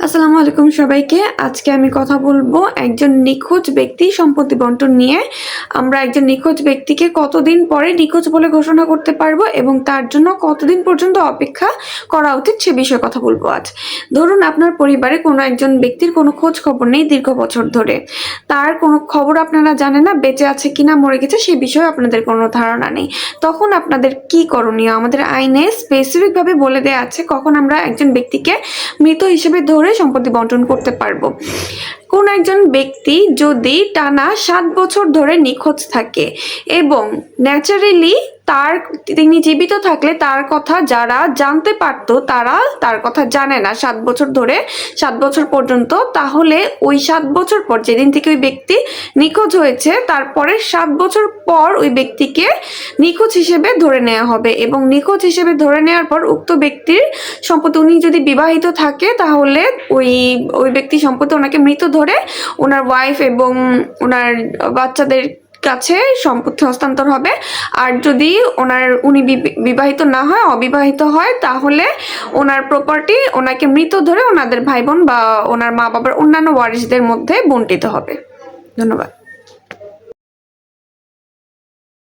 আসসালামু আলাইকুম সবাইকে। আজকে আমি কথা বলবো একজন নিখোঁজ ব্যক্তি সম্পত্তি বন্টন নিয়ে। আমরা একজন নিখোঁজ ব্যক্তিকে কতদিন পরে নিখোঁজ বলে ঘোষণা করতে পারবো এবং তার জন্য কতদিন পর্যন্ত অপেক্ষা করা উচিত সে বিষয়ে কথা বলবো আজ। ধরুন আপনার পরিবারে কোনো একজন ব্যক্তির কোনো খোঁজ খবর নেই দীর্ঘ বছর ধরে। তার কোনো খবর আপনারা জানেন না, বেঁচে আছে কিনা মরে গেছে সে বিষয়ে আপনাদের কোনো ধারণা নেই। তখন আপনাদের কি করণীয়? আমাদের আইনে স্পেসিফিকভাবে বলে দেয়া আছে কখন আমরা একজন ব্যক্তিকে মৃত হিসেবে ধরে সম্পত্তি বন্টন করতে পারবো। কোন একজন ব্যক্তি যদি টানা 7 বছর ধরে নিখোঁজ থাকে এবং ন্যাচারালি তিনি জীবিত থাকলে তার কথা যারা জানতে পারতো তারা তার কথা জানে না 7 বছর ধরে, 7 বছর পর্যন্ত, তাহলে ওই 7 বছর পর যেদিন থেকে ওই ব্যক্তি নিখোঁজ হয়েছে তারপরে 7 বছর পর ওই ব্যক্তিকে নিখোঁজ হিসেবে ধরে নেওয়া হবে এবং নিখোঁজ হিসেবে ধরে নেওয়ার পর উক্ত ব্যক্তির সম্পত্তি, উনি যদি বিবাহিত থাকে তাহলে ওই ব্যক্তি সম্পত্তি ওনাকে মৃত ধরে ওনার ওয়াইফ এবং ওনার বাচ্চাদের কাছে সম্পত্তি হস্তান্তর হবে। আর যদি উনি বিবাহিত না হয়, অবিবাহিত হয়, তাহলে ওনার প্রপার্টি ওনাকে মৃত ধরে ওনাদের ভাই বোন বা ওনার মা বাবার অন্যান্য ওয়ারিসদের মধ্যে বন্টিত হবে। ধন্যবাদ।